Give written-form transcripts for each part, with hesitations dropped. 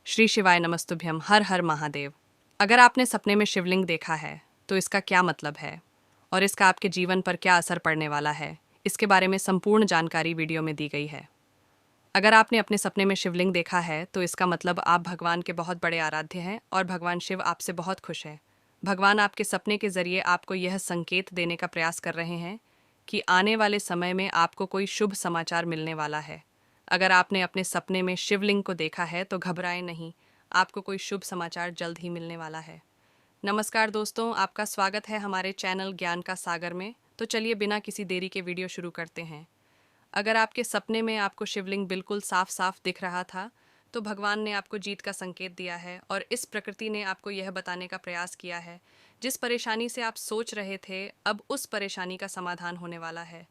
श्री शिवाय नमस्तुभ्यम। हर हर महादेव। अगर आपने सपने में शिवलिंग देखा है तो इसका क्या मतलब है और इसका आपके जीवन पर क्या असर पड़ने वाला है, इसके बारे में संपूर्ण जानकारी वीडियो में दी गई है। अगर आपने अपने सपने में शिवलिंग देखा है तो इसका मतलब आप भगवान के बहुत बड़े आराध्य हैं और भगवान शिव आपसे बहुत खुश हैं। भगवान आपके सपने के जरिए आपको यह संकेत देने का प्रयास कर रहे हैं कि आने वाले समय में आपको कोई शुभ समाचार मिलने वाला है। अगर आपने अपने सपने में शिवलिंग को देखा है तो घबराएं नहीं, आपको कोई शुभ समाचार जल्द ही मिलने वाला है। नमस्कार दोस्तों, आपका स्वागत है हमारे चैनल ज्ञान का सागर में। तो चलिए बिना किसी देरी के वीडियो शुरू करते हैं। अगर आपके सपने में आपको शिवलिंग बिल्कुल साफ साफ दिख रहा था तो भगवान ने आपको जीत का संकेत दिया है और इस प्रकृति ने आपको यह बताने का प्रयास किया है, जिस परेशानी से आप सोच रहे थे अब उस परेशानी का समाधान होने वाला है।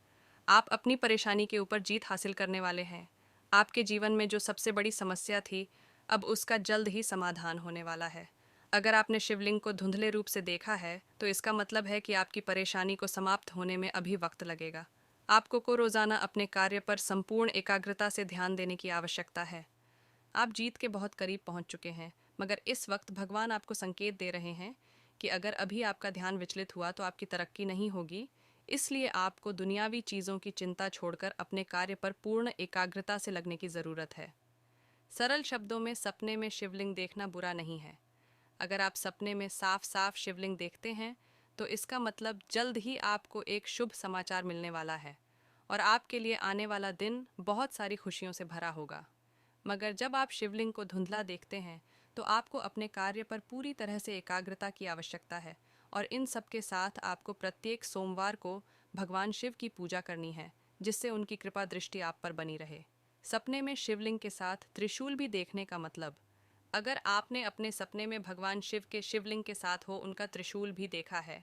आप अपनी परेशानी के ऊपर जीत हासिल करने वाले हैं। आपके जीवन में जो सबसे बड़ी समस्या थी अब उसका जल्द ही समाधान होने वाला है। अगर आपने शिवलिंग को धुंधले रूप से देखा है तो इसका मतलब है कि आपकी परेशानी को समाप्त होने में अभी वक्त लगेगा। आपको को रोज़ाना अपने कार्य पर संपूर्ण एकाग्रता से ध्यान देने की आवश्यकता है। आप जीत के बहुत करीब पहुंच चुके हैं, मगर इस वक्त भगवान आपको संकेत दे रहे हैं कि अगर अभी आपका ध्यान विचलित हुआ तो आपकी तरक्की नहीं होगी। इसलिए आपको दुनियावी चीज़ों की चिंता छोड़कर अपने कार्य पर पूर्ण एकाग्रता से लगने की ज़रूरत है। सरल शब्दों में, सपने में शिवलिंग देखना बुरा नहीं है। अगर आप सपने में साफ साफ शिवलिंग देखते हैं तो इसका मतलब जल्द ही आपको एक शुभ समाचार मिलने वाला है और आपके लिए आने वाला दिन बहुत सारी खुशियों से भरा होगा। मगर जब आप शिवलिंग को धुंधला देखते हैं तो आपको अपने कार्य पर पूरी तरह से एकाग्रता की आवश्यकता है और इन सब के साथ आपको प्रत्येक सोमवार को भगवान शिव की पूजा करनी है, जिससे उनकी कृपा दृष्टि आप पर बनी रहे। सपने में शिवलिंग के साथ त्रिशूल भी देखने का मतलब, अगर आपने अपने सपने में भगवान शिव के शिवलिंग के साथ हो उनका त्रिशूल भी देखा है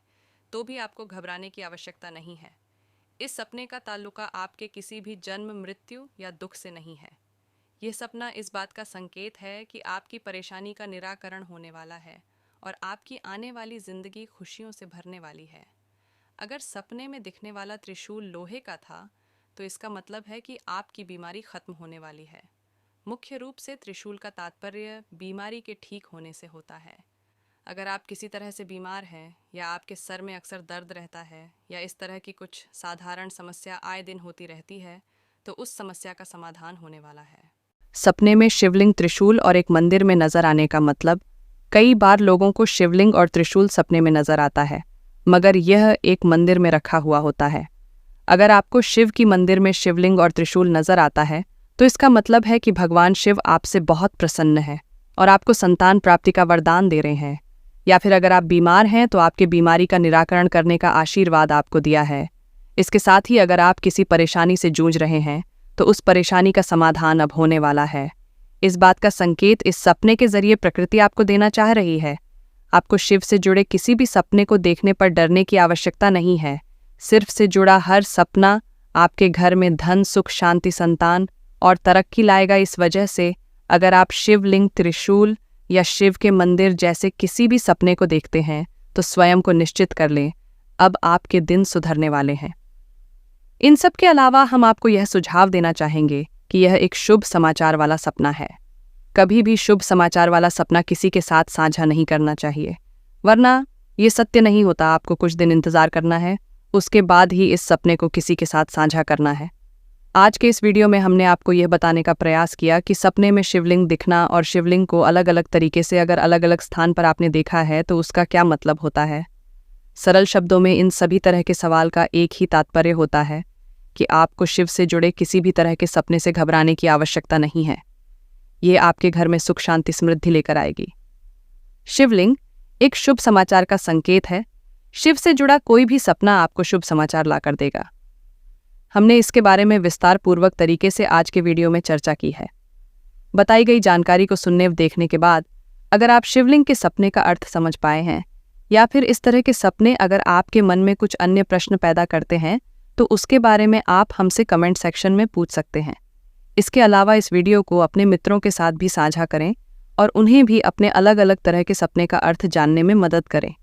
तो भी आपको घबराने की आवश्यकता नहीं है। इस सपने का ताल्लुका आपके किसी भी जन्म, मृत्यु या दुख से नहीं है। यह सपना इस बात का संकेत है कि आपकी परेशानी का निराकरण होने वाला है और आपकी आने वाली जिंदगी खुशियों से भरने वाली है। अगर सपने में दिखने वाला त्रिशूल लोहे का था तो इसका मतलब है कि आपकी बीमारी खत्म होने वाली है। मुख्य रूप से त्रिशूल का तात्पर्य बीमारी के ठीक होने से होता है। अगर आप किसी तरह से बीमार हैं या आपके सर में अक्सर दर्द रहता है या इस तरह की कुछ साधारण समस्या आए दिन होती रहती है तो उस समस्या का समाधान होने वाला है। सपने में शिवलिंग, त्रिशूल और एक मंदिर में नजर आने का मतलब, कई बार लोगों को शिवलिंग और त्रिशूल सपने में नजर आता है मगर यह एक मंदिर में रखा हुआ होता है। अगर आपको शिव की मंदिर में शिवलिंग और त्रिशूल नजर आता है तो इसका मतलब है कि भगवान शिव आपसे बहुत प्रसन्न है और आपको संतान प्राप्ति का वरदान दे रहे हैं। या फिर अगर आप बीमार हैं तो आपके बीमारी का निराकरण करने का आशीर्वाद आपको दिया है। इसके साथ ही अगर आप किसी परेशानी से जूझ रहे हैं तो उस परेशानी का समाधान अब होने वाला है। इस बात का संकेत इस सपने के जरिए प्रकृति आपको देना चाह रही है। आपको शिव से जुड़े किसी भी सपने को देखने पर डरने की आवश्यकता नहीं है। सिर्फ से जुड़ा हर सपना आपके घर में धन, सुख, शांति, संतान और तरक्की लाएगा। इस वजह से अगर आप शिवलिंग, त्रिशूल या शिव के मंदिर जैसे किसी भी सपने को देखते हैं तो स्वयं को निश्चित कर लें, अब आपके दिन सुधरने वाले हैं। इन सब के अलावा हम आपको यह सुझाव देना चाहेंगे कि यह एक शुभ समाचार वाला सपना है। कभी भी शुभ समाचार वाला सपना किसी के साथ साझा नहीं करना चाहिए, वरना ये सत्य नहीं होता। आपको कुछ दिन इंतजार करना है, उसके बाद ही इस सपने को किसी के साथ साझा करना है। आज के इस वीडियो में हमने आपको यह बताने का प्रयास किया कि सपने में शिवलिंग दिखना और शिवलिंग को अलग अलग तरीके से अगर अलग अलग स्थान पर आपने देखा है तो उसका क्या मतलब होता है। सरल शब्दों में इन सभी तरह के सवाल का एक ही तात्पर्य होता है कि आपको शिव से जुड़े किसी भी तरह के सपने से घबराने की आवश्यकता नहीं है। ये आपके घर में सुख, शांति, समृद्धि लेकर आएगी। शिवलिंग एक शुभ समाचार का संकेत है। शिव से जुड़ा कोई भी सपना आपको शुभ समाचार लाकर देगा। हमने इसके बारे में विस्तार पूर्वक तरीके से आज के वीडियो में चर्चा की है। बताई गई जानकारी को सुनने व देखने के बाद अगर आप शिवलिंग के सपने का अर्थ समझ पाए हैं या फिर इस तरह के सपने अगर आपके मन में कुछ अन्य प्रश्न पैदा करते हैं तो उसके बारे में आप हमसे कमेंट सेक्शन में पूछ सकते हैं। इसके अलावा इस वीडियो को अपने मित्रों के साथ भी साझा करें और उन्हें भी अपने अलग अलग तरह के सपने का अर्थ जानने में मदद करें।